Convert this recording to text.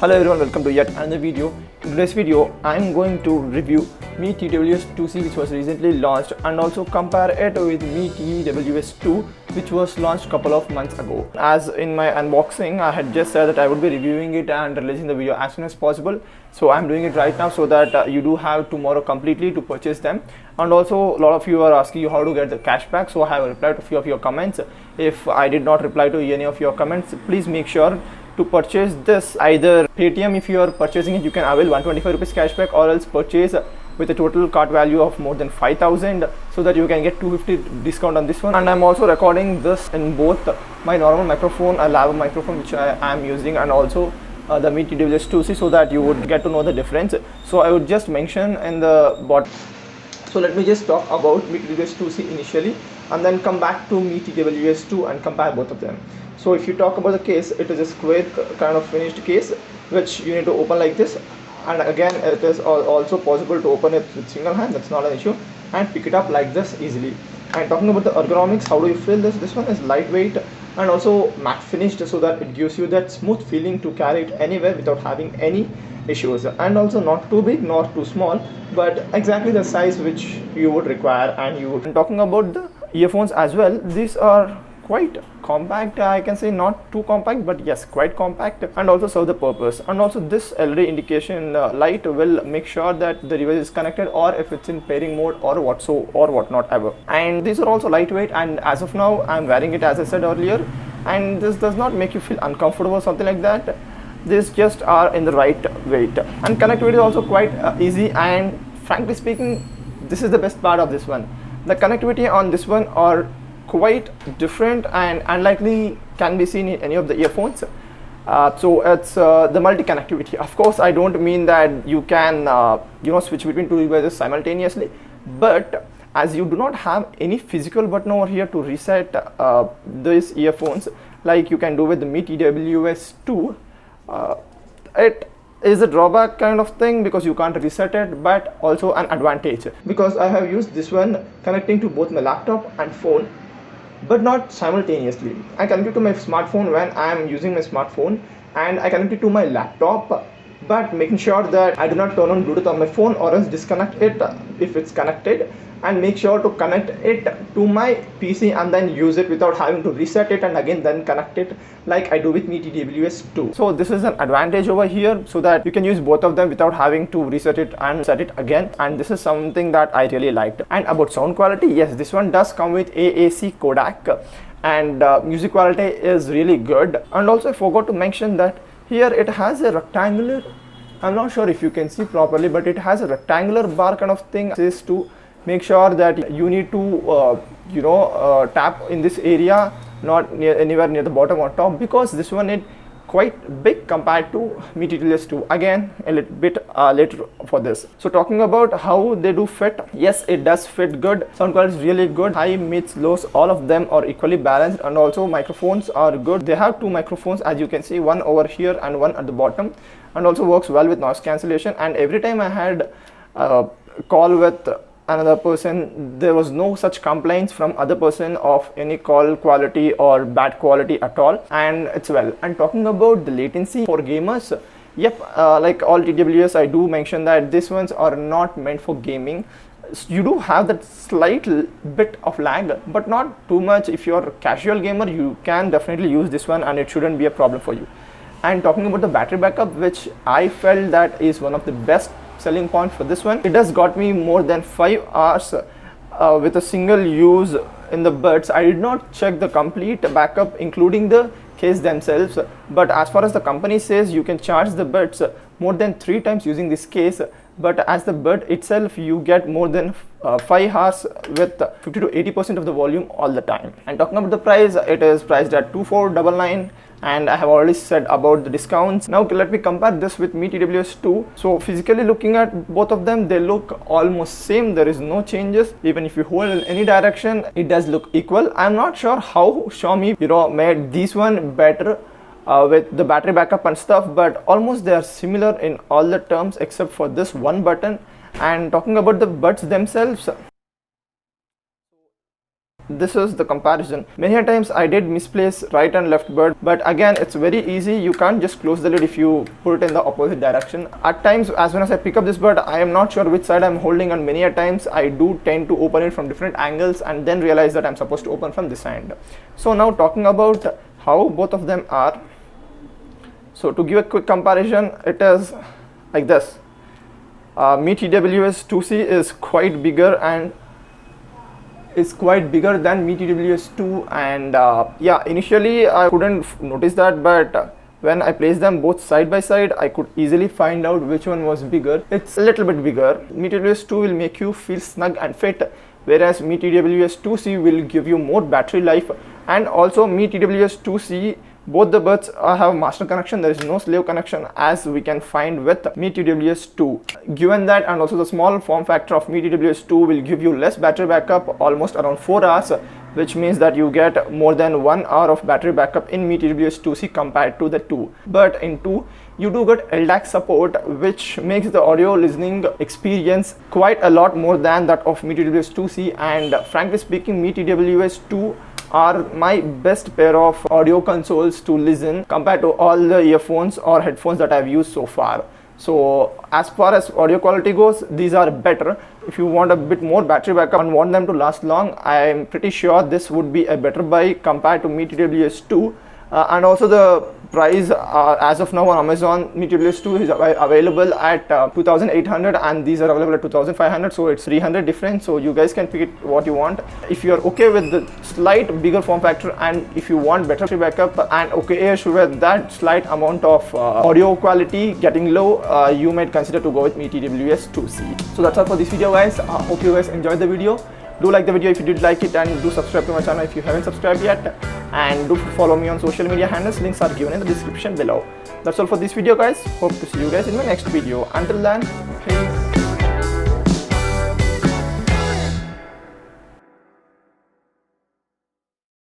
Hello everyone, welcome to yet another video. In today's video, I'm going to review Mi TWS 2C which was recently launched and also compare it with Mi TWS 2 which was launched a couple of months ago. As in my unboxing, I had just said that I would be reviewing it and releasing the video as soon as possible. So I'm doing it right now so that you do have tomorrow completely to purchase them. And also a lot of you are asking you how to get the cashback. So I have replied to a few of your comments. If I did not reply to any of your comments, please make sure to purchase this either Paytm. If you are purchasing it, you can avail 125 rupees cashback, or else purchase with a total cart value of more than 5,000 so that you can get 250 discount on this one. And I'm also recording this in both my normal microphone, a lav microphone which I am using, and also the Mi TWS 2C, so that you would get to know the difference. So I would just mention in the bottom. So let me just talk about Mi TWS 2C initially and then come back to Mi TWS 2 and compare both of them. So if you talk about the case, it is a square kind of finished case which you need to open like this, and again it is also possible to open it with single hand, that's not an issue, and pick it up like this easily. And talking about the ergonomics, how do you feel this? This one is lightweight and also matte finished, so that it gives you that smooth feeling to carry it anywhere without having any issues, and also not too big nor too small, but exactly the size which you would require. And talking about the earphones as well, these are quite compact. I can say not too compact, but yes, quite compact, and also serve the purpose. And also this LED indication light will make sure that the device is connected, or if it's in pairing mode or whatnot ever. And these are also lightweight, and as of now I'm wearing it as I said earlier, and this does not make you feel uncomfortable or something like that. These just are in the right weight, and connectivity is also quite easy. And frankly speaking, this is the best part of this one. The connectivity on this one are quite different and unlikely can be seen in any of the earphones. So it's the multi-connectivity. Of course, I don't mean that you can switch between two devices simultaneously, but as you do not have any physical button over here to reset these earphones like you can do with the Mi TWS 2, it is a drawback kind of thing because you can't reset it, but also an advantage because I have used this one connecting to both my laptop and phone, but not simultaneously. I connect it to my smartphone when I am using my smartphone, and I connect it to my laptop, but making sure that I do not turn on Bluetooth on my phone or else disconnect it if it's connected, and make sure to connect it to my PC and then use it without having to reset it and again then connect it like I do with Mi TWS 2. So this is an advantage over here, so that you can use both of them without having to reset it and set it again, and this is something that I really liked. And about sound quality, yes, this one does come with AAC codec, and music quality is really good. And also I forgot to mention that here it has a rectangular, I'm not sure if you can see properly, but it has a rectangular bar kind of thing. This is to make sure that you need to tap in this area, not anywhere near the bottom or top, because this one is quite big compared to Mi TWS 2. Again, a little bit later for this. So talking about how they do fit, yes, it does fit good. Sound quality is really good. High, mids, lows, all of them are equally balanced, and also microphones are good. They have two microphones, as you can see, one over here and one at the bottom, and also works well with noise cancellation. And every time I had a call with another person, there was no such complaints from other person of any call quality or bad quality at all, and it's well. And talking about the latency for gamers, yep, like all TWS, I do mention that these ones are not meant for gaming. You do have that slight bit of lag, but not too much. If you're a casual gamer, you can definitely use this one and it shouldn't be a problem for you. And talking about the battery backup, which I felt that is one of the best selling point for this one, it has got me more than 5 hours with a single use in the buds. I did not check the complete backup including the case themselves, but as far as the company says, you can charge the buds more than 3 times using this case, but as the bud itself you get more than 5 hours with 50 to 80% of the volume all the time. And talking about the price, it is priced at 2499, and I have already said about the discounts. Now let me compare this with Mi TWS 2. So physically looking at both of them, they look almost same. There is no changes. Even if you hold in any direction, it does look equal. I'm not sure how Xiaomi made this one better with the battery backup and stuff, but almost they are similar in all the terms except for this one button. And talking about the buds themselves, This is the comparison. Many a times I did misplace right and left bud, but again it's very easy. You can't just close the lid if you put it in the opposite direction. At times, as soon as I pick up this bud, I am not sure which side I'm holding, and many a times I do tend to open it from different angles and then realize that I'm supposed to open from this end. So now talking about how both of them are. So to give a quick comparison, it is like this. Mi TWS 2C is quite bigger and is quite bigger than Mi TWS 2, and yeah, initially I couldn't notice that, but when I placed them both side by side, I could easily find out which one was bigger. It's a little bit bigger. Mi TWS 2 will make you feel snug and fit, whereas Mi TWS 2C will give you more battery life. And also Mi TWS 2C, both the buds have master connection. There is no slave connection as we can find with Mi TWS 2. Given that, and also the small form factor of Mi TWS 2 will give you less battery backup, almost around 4 hours, which means that you get more than 1 hour of battery backup in Mi TWS 2C compared to the 2. But in 2, you do get LDAC support, which makes the audio listening experience quite a lot more than that of Mi TWS 2C. And frankly speaking, Mi TWS 2 are my best pair of audio consoles to listen compared to all the earphones or headphones that I've used so far. So as far as audio quality goes, these are better. If you want a bit more battery backup and want them to last long, I'm pretty sure this would be a better buy compared to Mi TWS 2. And also the price as of now on Amazon, Mi TWS 2 is available at 2,800 and these are available at 2,500, so it's 300 difference. So you guys can pick it what you want. If you are okay with the slight bigger form factor and if you want better backup and okay-ish with that slight amount of audio quality getting low, you might consider to go with Mi TWS 2C. So that's all for this video, guys. I hope you guys enjoyed the video. Do like the video if you did like it, and do subscribe to my channel if you haven't subscribed yet, and do follow me on social media handles. Links are given in the description below. That's all for this video, guys. Hope to see you guys in my next video. Until then, peace.